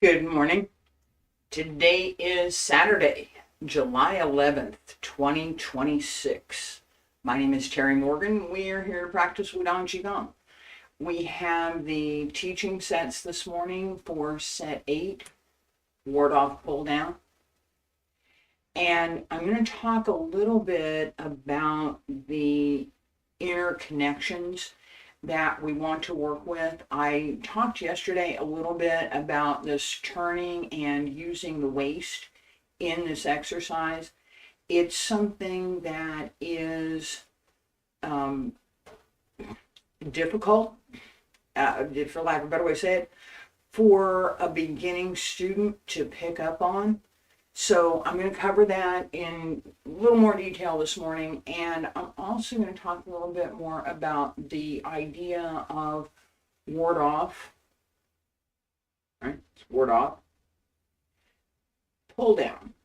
Good morning. Today is Saturday, July 11th, 2026. My name is Terry Morgan. We are here to practice Wudang Qigong. We have the teaching sets this morning for set 8, ward off, pull down. And I'm going to talk a little bit about the inner connections that we want to work with. I talked yesterday a little bit about this turning and using the waist in this exercise. It's something that is difficult, for lack of a better way to say it, for a beginning student to pick up on. So I'm going to cover that in a little more detail this morning, and I'm also going to talk a little bit more about the idea of ward off, right? It's ward off, pull down,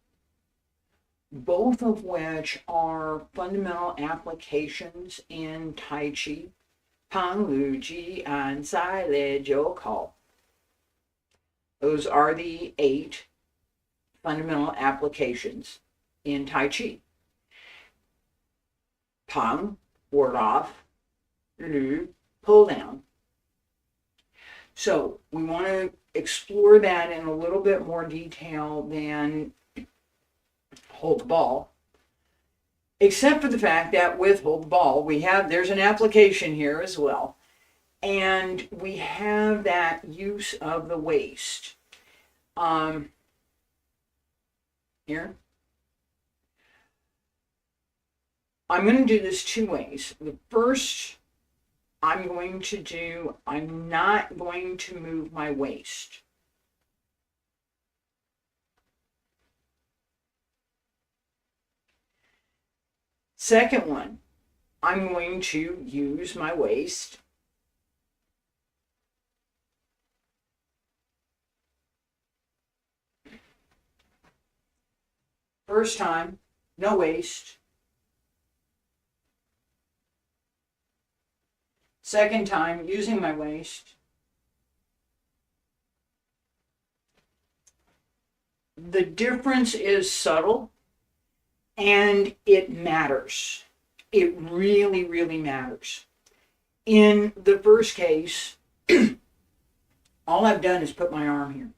both of which are fundamental applications in Tai Chi. Pang Lu Ji An Sai Le Jiu Kao. Those are the 8 fundamental applications in Tai Chi. Pang, ward off, Lu, pull down. So we want to explore that in a little bit more detail than hold the ball, except for the fact that with hold the ball, there's an application here as well. And we have that use of the waist. Here. I'm going to do this 2 ways. The first I'm not going to move my waist. Second one, I'm going to use my waist. First time, no waist. Second time, using my waist. The difference is subtle, and it matters. It really, really matters. In the first case, all I've done is put my arm here.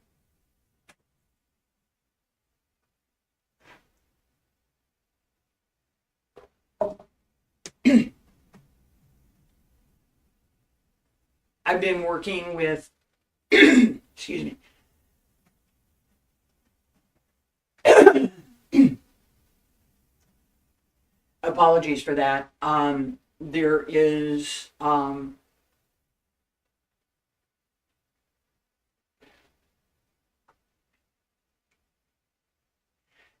I've been working with, excuse me. Apologies for that. There is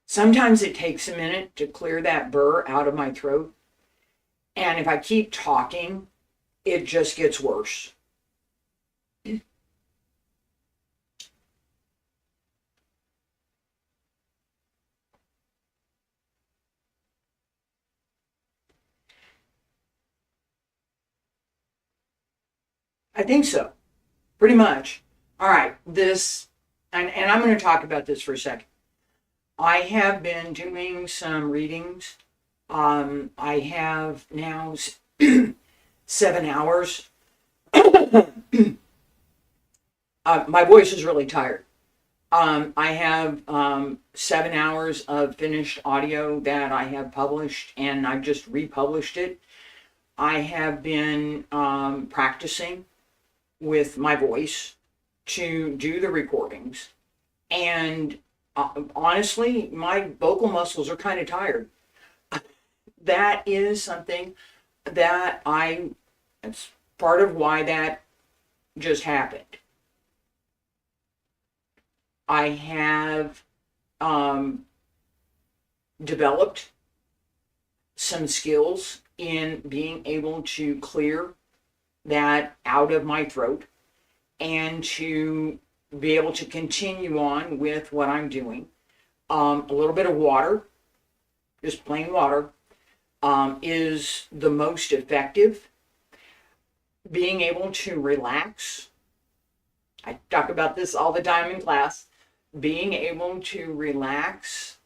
sometimes it takes a minute to clear that burr out of my throat. And if I keep talking, it just gets worse. I think so, pretty much. All right, and I'm going to talk about this for a second. I have been doing some readings. I have now 7 hours. My voice is really tired. I have 7 hours of finished audio that I have published, and I've just republished it. I have been practicing with my voice to do the recordings, and honestly, my vocal muscles are kind of tired. That is something that it's part of why that just happened. I have developed some skills in being able to clear that out of my throat and to be able to continue on with what I'm doing. A little bit of water, just plain water, is the most effective. Being able to relax. I talk about this all the time in class. Being able to relax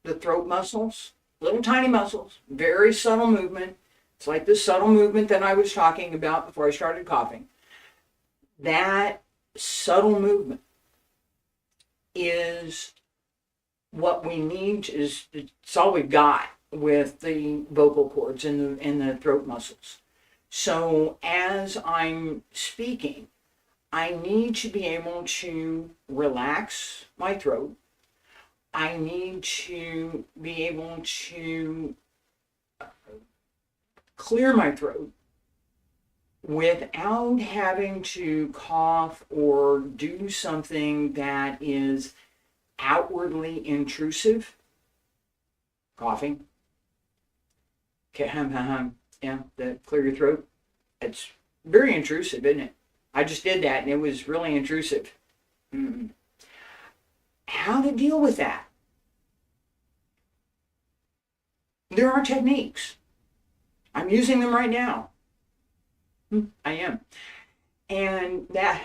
the throat muscles, little tiny muscles, very subtle movement. It's like the subtle movement that I was talking about before I started coughing. That subtle movement is what we need. It's all we've got with the vocal cords and the throat muscles. So as I'm speaking, I need to be able to relax my throat. I need to be able to clear my throat without having to cough or do something that is outwardly intrusive. Coughing. Yeah, clear your throat. It's very intrusive, isn't it? I just did that and it was really intrusive. How to deal with that? There are techniques. I'm using them right now. I am. And that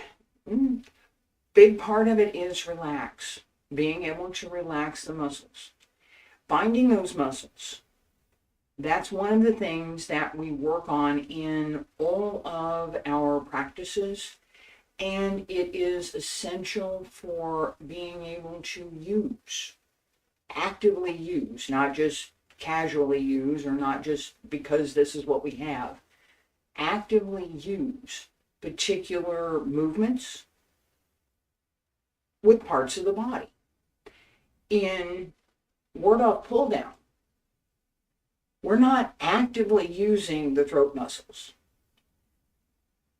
big part of it is relax. Being able to relax the muscles. Finding those muscles. That's one of the things that we work on in all of our practices. And it is essential for being able to use, actively use, not just casually use or not just because this is what we have. Actively use particular movements with parts of the body. In ward off pull down, we're not actively using the throat muscles.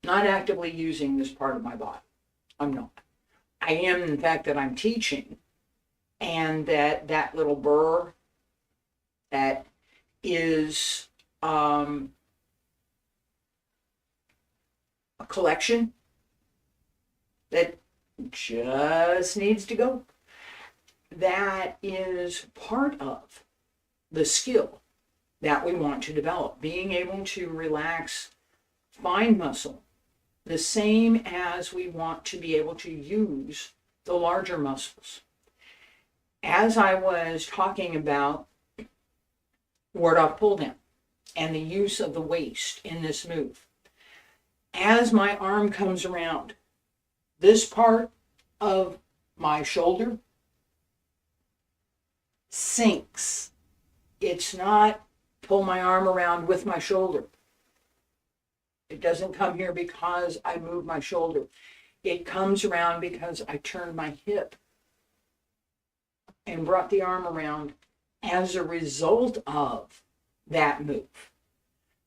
Not actively using this part of my body. I'm not. I am in the fact that I'm teaching, and that little burr that is a collection that just needs to go. That is part of the skill that we want to develop. Being able to relax fine muscle, the same as we want to be able to use the larger muscles. As I was talking about ward off pull down and the use of the waist in this move, as my arm comes around, this part of my shoulder sinks. It's not pull my arm around with my shoulder. It doesn't come here because I move my shoulder. It comes around because I turned my hip and brought the arm around as a result of that move.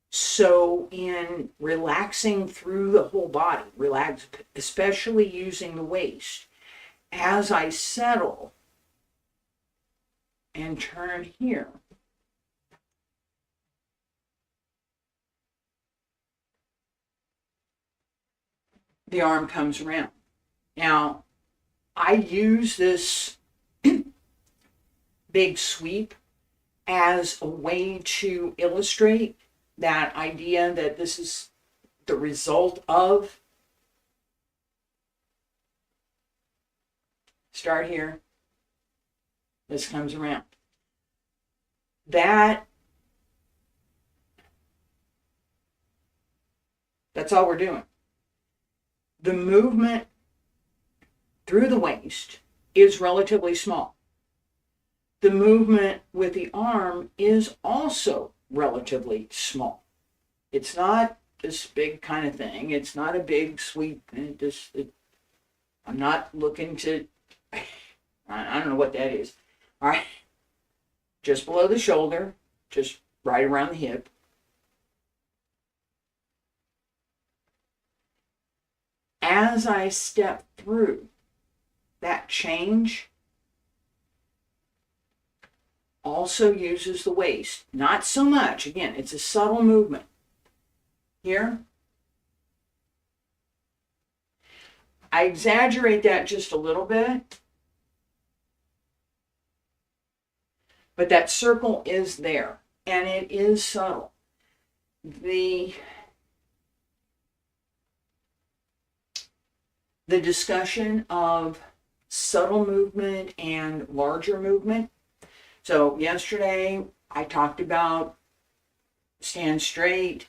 So in relaxing through the whole body, relax, especially using the waist, as I settle and turn here, the arm comes around. Now, I use this big sweep as a way to illustrate that idea that this is the result of. Start here. This comes around. That's all we're doing. The movement through the waist is relatively small. The movement with the arm is also relatively small. It's not this big kind of thing. It's not a big sweep. I'm not looking to, I don't know what that is. All right. Just below the shoulder, just right around the hip. As I step through that change, also uses the waist. Not so much. Again, it's a subtle movement. Here. I exaggerate that just a little bit. But that circle is there. And it is subtle. The the discussion of subtle movement and larger movement. So yesterday I talked about stand straight,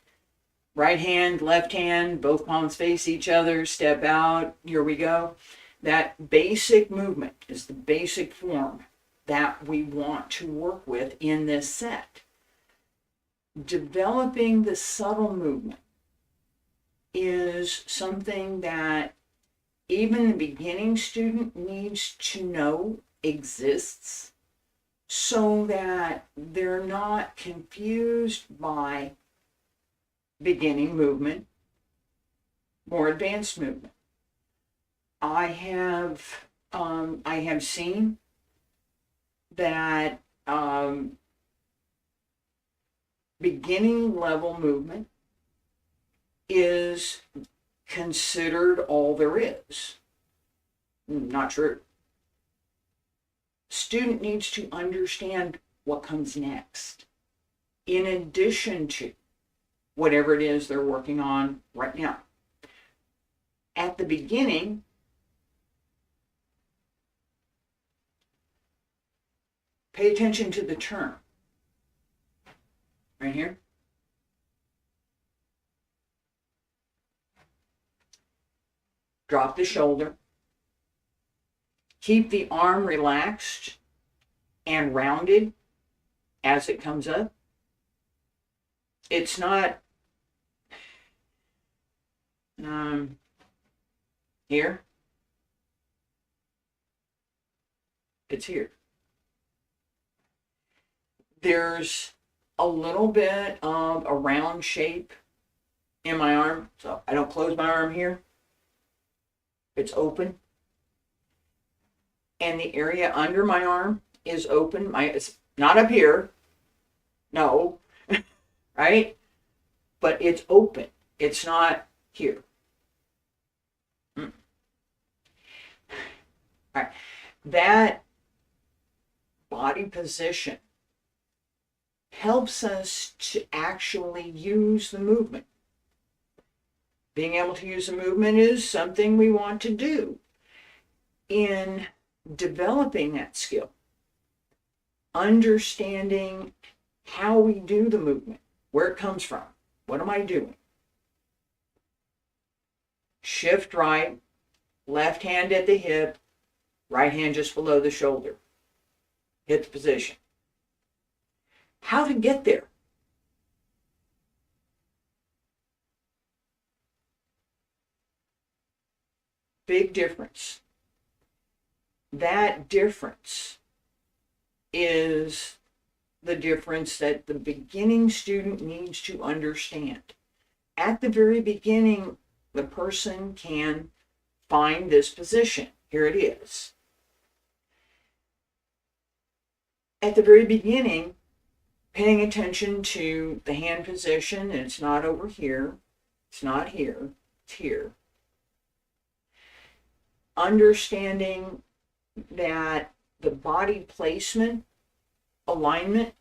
right hand, left hand, both palms face each other, step out, here we go. That basic movement is the basic form that we want to work with in this set. Developing the subtle movement is something that even the beginning student needs to know exists, so that they're not confused by beginning movement, more advanced movement. I have seen that beginning level movement is considered all there is. Not true. Student needs to understand what comes next, in addition to whatever it is they're working on right now. At the beginning, pay attention to the turn. Right here. Drop the shoulder. Keep the arm relaxed and rounded as it comes up. It's not here. It's here. There's a little bit of a round shape in my arm, so I don't close my arm here. It's open. And the area under my arm is open. It's not up here. No. Right? But it's open. It's not here. All right. That body position helps us to actually use the movement. Being able to use the movement is something we want to do. In developing that skill, understanding how we do the movement, where it comes from, what am I doing? Shift right, left hand at the hip, right hand just below the shoulder. Hit the position. How to get there? Big difference. That difference is the difference that the beginning student needs to understand. At the very beginning, the person can find this position. Here it is. At the very beginning, paying attention to the hand position, and it's not over here, it's not here, it's here. Understanding that the body placement, alignment,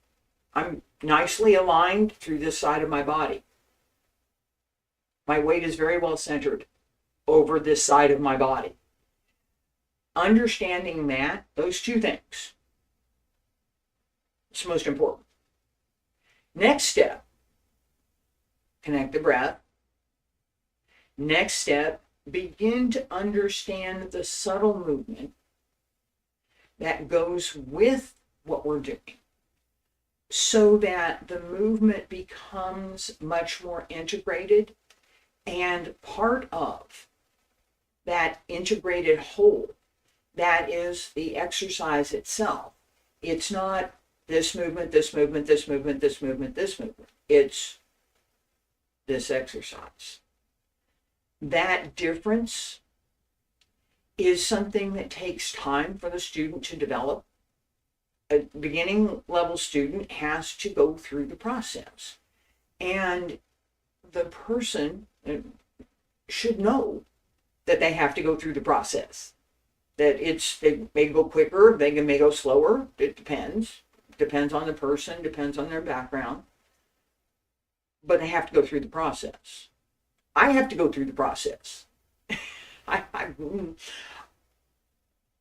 I'm nicely aligned through this side of my body. My weight is very well centered over this side of my body. Understanding that, those two things, it's most important. Next step, connect the breath. Next step, begin to understand the subtle movement that goes with what we're doing, so that the movement becomes much more integrated and part of that integrated whole. That is the exercise itself. It's not this movement, this movement, this movement, this movement, this movement. It's this exercise. That difference is something that takes time for the student to develop. A beginning level student has to go through the process. And the person should know that they have to go through the process. That they may go quicker, they may go slower. It depends. Depends on the person, depends on their background. But they have to go through the process. I have to go through the process.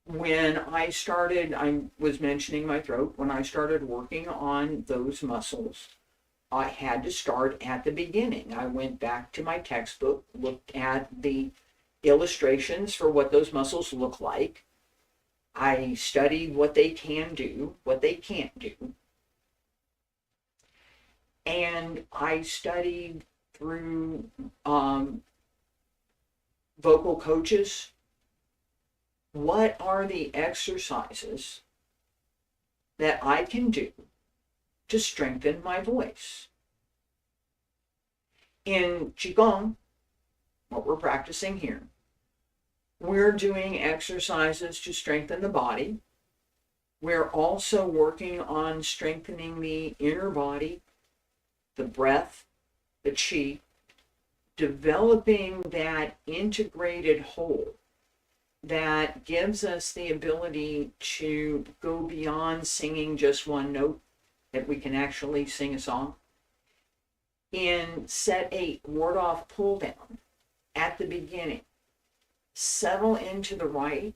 When I started, I was mentioning my throat, when I started working on those muscles, I had to start at the beginning. I went back to my textbook, looked at the illustrations for what those muscles look like. I studied what they can do, what they can't do. And I studied through vocal coaches. What are the exercises that I can do to strengthen my voice? In Qigong, what we're practicing here, we're doing exercises to strengthen the body. We're also working on strengthening the inner body, the breath, the qi, developing that integrated whole that gives us the ability to go beyond singing just one note, that we can actually sing a song. In set 8, ward off, pull down, at the beginning, settle into the right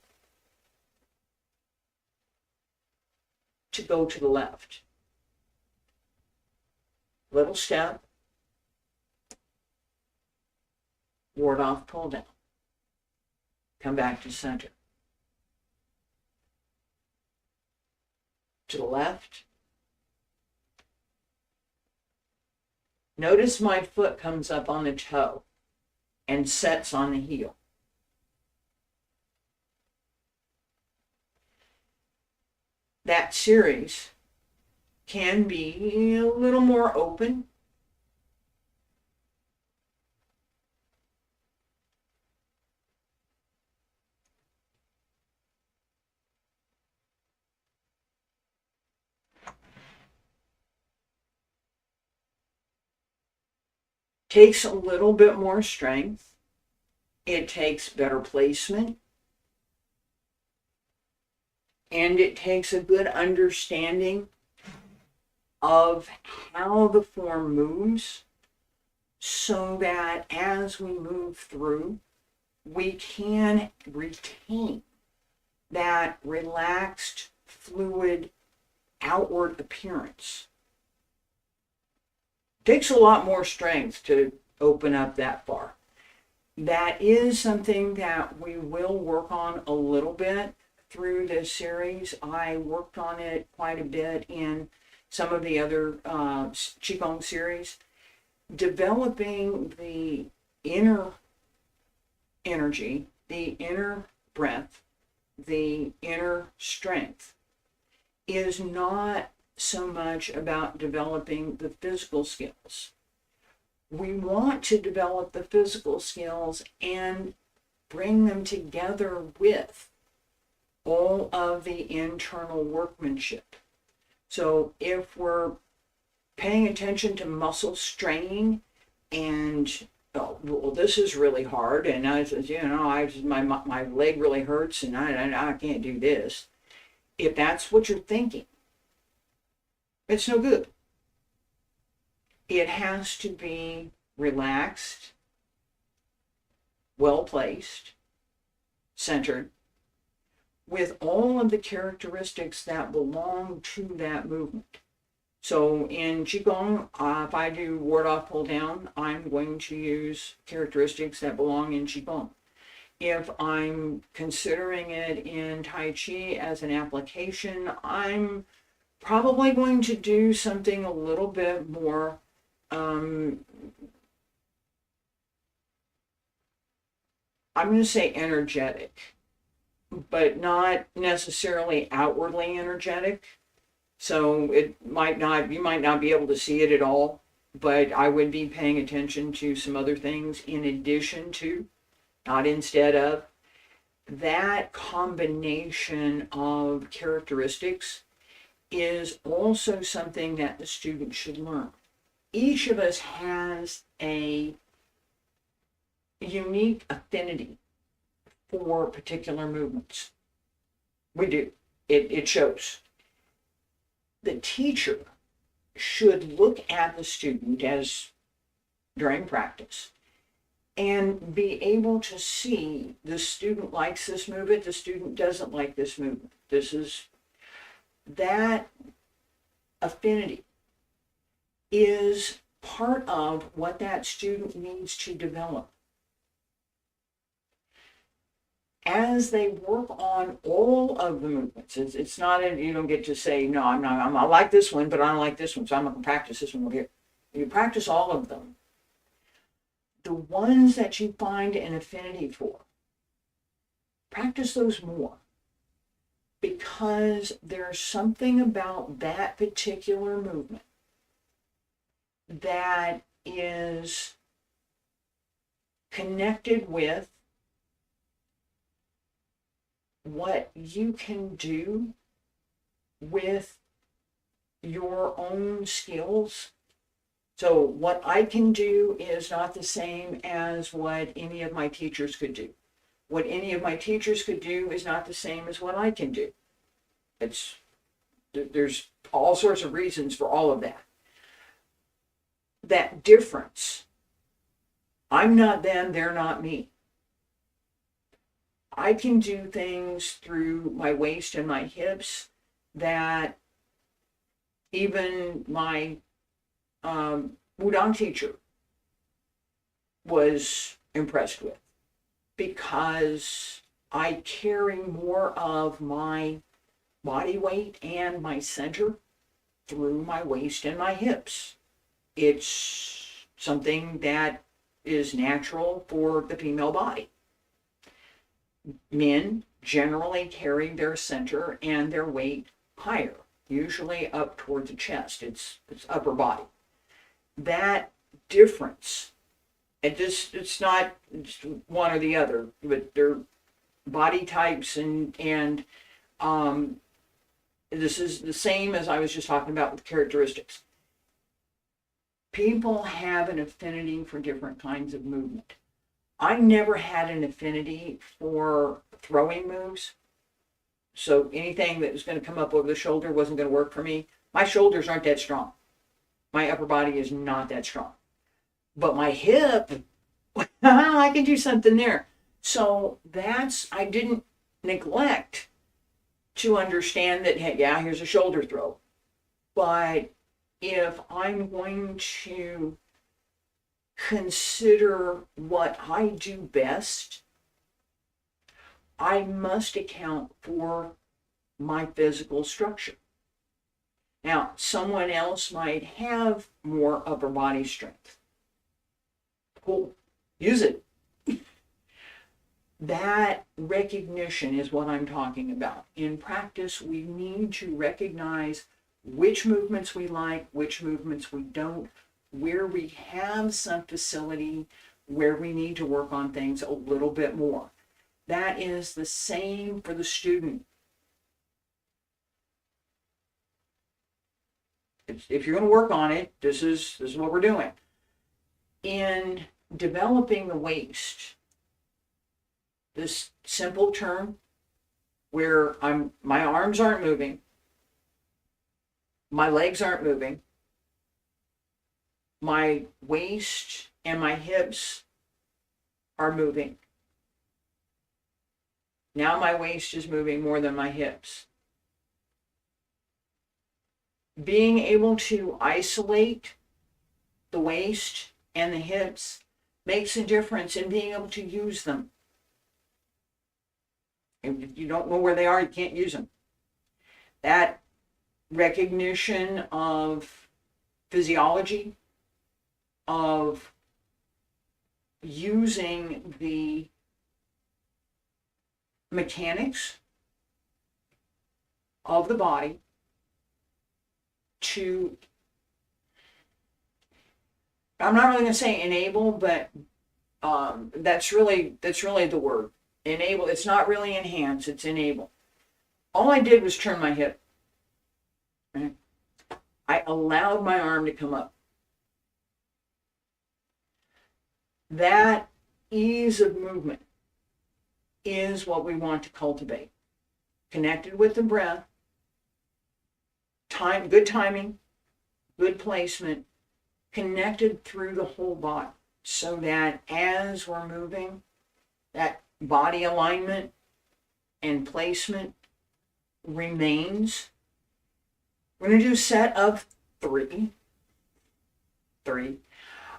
to go to the left. Little step, ward off, pull down. Come back to center. To the left. Notice my foot comes up on the toe and sets on the heel. That series can be a little more open. Takes a little bit more strength. It takes better placement. And it takes a good understanding of how the form moves, so that as we move through, we can retain that relaxed, fluid, outward appearance. Takes a lot more strength to open up that far. That is something that we will work on a little bit through this series. I worked on it quite a bit in some of the other Qigong series, developing the inner energy, the inner breath, the inner strength is not so much about developing the physical skills. We want to develop the physical skills and bring them together with all of the internal workmanship. So if we're paying attention to muscle strain and, oh, well, this is really hard, and I said, my leg really hurts, and I can't do this. If that's what you're thinking, it's no good. It has to be relaxed, well placed, centered, with all of the characteristics that belong to that movement. So in Qigong, if I do ward off, pull down, I'm going to use characteristics that belong in Qigong. If I'm considering it in Tai Chi as an application, I'm probably going to do something a little bit more I'm going to say energetic, but not necessarily outwardly energetic. So you might not be able to see it at all, but I would be paying attention to some other things in addition to, not instead of. That combination of characteristics is also something that the student should learn. Each of us has a unique affinity for particular movements. We do. It shows. The teacher should look at the student as during practice and be able to see the student likes this movement, the student doesn't like this movement. This is that affinity is part of what that student needs to develop. As they work on all of the movements, it's not, you don't get to say, no, I like this one, but I don't like this one, so I'm going to practice this one over here. You practice all of them. The ones that you find an affinity for, practice those more, because there's something about that particular movement that is connected with what you can do with your own skills. So what I can do is not the same as what any of my teachers could do. What any of my teachers could do is not the same as what I can do. There's all sorts of reasons for all of that. That difference, I'm not them, they're not me. I can do things through my waist and my hips that even my Wudang teacher was impressed with, because I carry more of my body weight and my center through my waist and my hips. It's something that is natural for the female body. Men generally carry their center and their weight higher, usually up toward the chest. It's upper body. That difference, it's not just one or the other, but they're body types, and this is the same as I was just talking about with characteristics. People have an affinity for different kinds of movement. I never had an affinity for throwing moves. So anything that was going to come up over the shoulder wasn't going to work for me. My shoulders aren't that strong. My upper body is not that strong. But my hip, I can do something there. So I didn't neglect to understand that, hey, yeah, here's a shoulder throw. But if I'm going to consider what I do best, I must account for my physical structure. Now, someone else might have more upper body strength. Cool. Use it. That recognition is what I'm talking about. In practice, we need to recognize which movements we like, which movements we don't, where we have some facility, where we need to work on things a little bit more. That is the same for the student. If you're going to work on it, this is what we're doing. In developing the waist, this simple term where my arms aren't moving, my legs aren't moving, my waist and my hips are moving. Now my waist is moving more than my hips. Being able to isolate the waist and the hips makes a difference in being able to use them. If you don't know where they are, you can't use them. That recognition of physiology, of using the mechanics of the body to, I'm not really going to say enable, but that's really the word. Enable. It's not really enhance, it's enable. All I did was turn my hip. Right? I allowed my arm to come up. That ease of movement is what we want to cultivate. Connected with the breath, good timing, good placement, connected through the whole body. so that as we're moving, that body alignment and placement remains. We're going to do a set of three.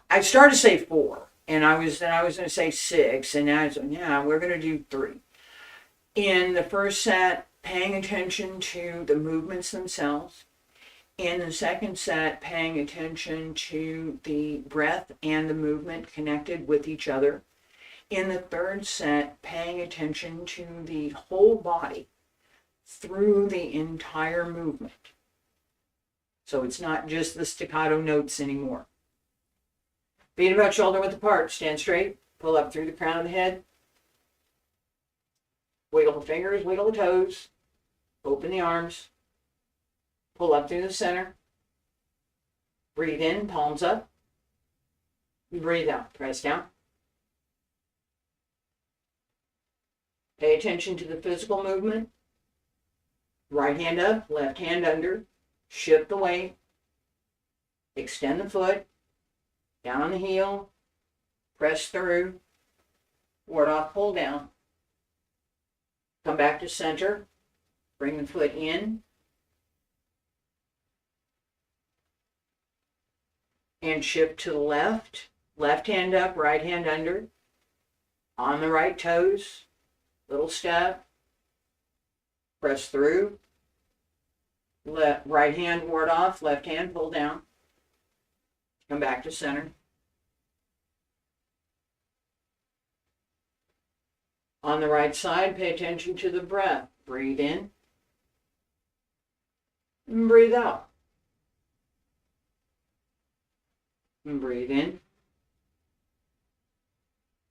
I started to say 4, and I was going to say 6, and now we're going to do 3. In the first set, paying attention to the movements themselves. In the second set, paying attention to the breath and the movement connected with each other. In the third set, paying attention to the whole body through the entire movement. So it's not just the staccato notes anymore. Feet about shoulder width apart. Stand straight. Pull up through the crown of the head. Wiggle the fingers, wiggle the toes. Open the arms. Pull up through the center. Breathe in, palms up. Breathe out. Press down. Pay attention to the physical movement. Right hand up, left hand under. Shift the weight. Extend the foot. Down on the heel. Press through. Ward off, pull down. Come back to center. Bring the foot in. And shift to the left. Left hand up, right hand under. On the right toes. Little step. Press through. Right hand ward off, left hand pull down. Come back to center. On the right side, pay attention to the breath. Breathe in. And breathe out. And breathe in.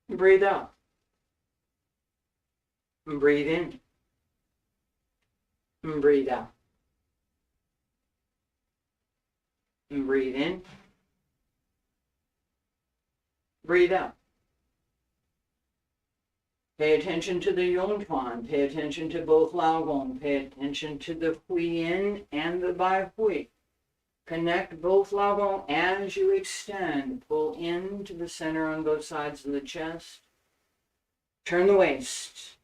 And breathe out. And breathe in. And breathe out. And breathe in. Breathe out. Pay attention to the Yongtuan. Pay attention to both Laogong. Pay attention to the Hui in and the Bai Hui. Connect both Laogong as you extend. Pull into the center on both sides of the chest. Turn the waist.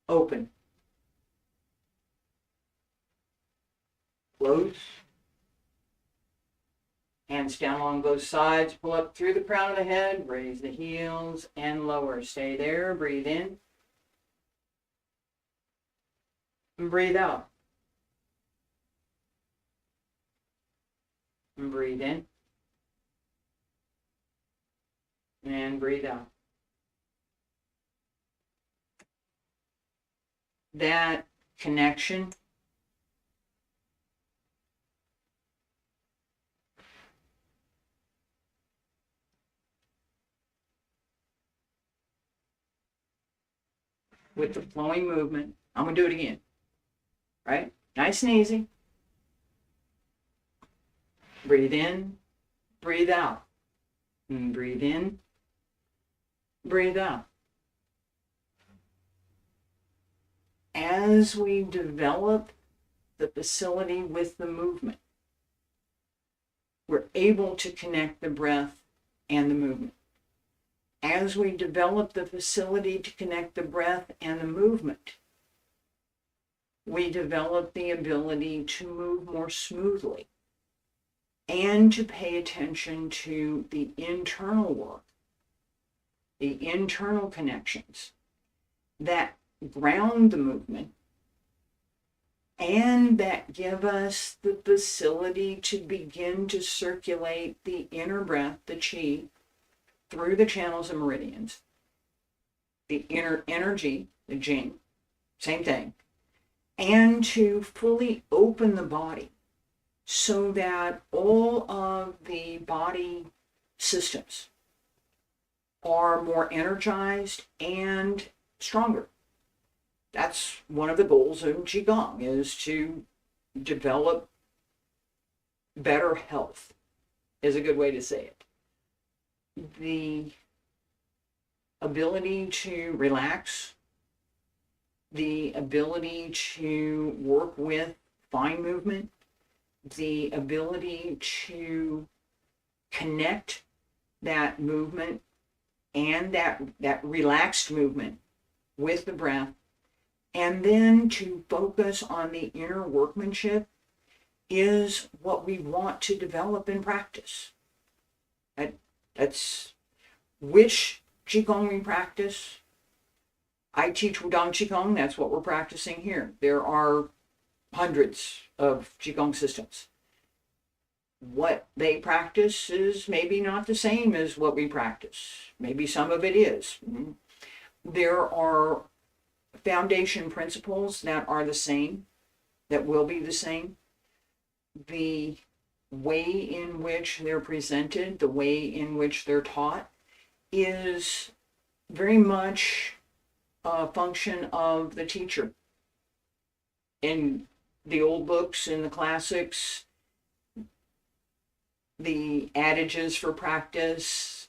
Open. Close. Hands down along both sides. Pull up through the crown of the head. Raise the heels and lower. Stay there. Breathe in. And breathe out. And breathe in. And breathe out. That connection with the flowing movement. I'm going to do it again. Right? Nice and easy. Breathe in, breathe out. And breathe in, breathe out. As we develop the facility with the movement, we're able to connect the breath and the movement. As we develop the facility to connect the breath and the movement, we develop the ability to move more smoothly and to pay attention to the internal work, the internal connections that ground the movement and that give us the facility to begin to circulate the inner breath, the qi, through the channels and meridians, the inner energy, the jing, same thing, and to fully open the body so that all of the body systems are more energized and stronger. That's one of the goals of Qigong, is to develop better health, is a good way to say it. The ability to relax, the ability to work with fine movement, the ability to connect that movement and that relaxed movement with the breath, and then to focus on the inner workmanship is what we want to develop and practice. That's which Qigong we practice. I teach Wudang Qigong, that's what we're practicing here. There are hundreds of Qigong systems. What they practice is maybe not the same as what we practice. Maybe some of it is. There are foundation principles that are the same, that will be the same. The way in which they're presented, the way in which they're taught, is very much a function of the teacher. In the old books, in the classics, the adages for practice,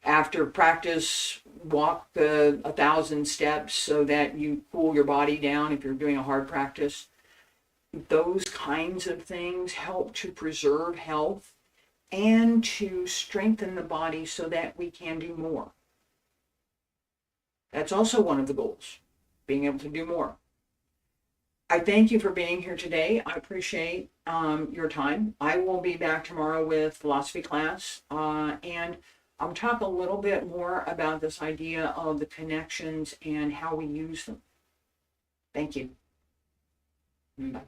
after practice, walk 1,000 steps so that you cool your body down if you're doing a hard practice. Those kinds of things help to preserve health and to strengthen the body so that we can do more. That's also one of the goals, being able to do more. I thank you for being here today. I appreciate your time. I will be back tomorrow with philosophy class, and I'll talk a little bit more about this idea of the connections and how we use them. Thank you. Bye.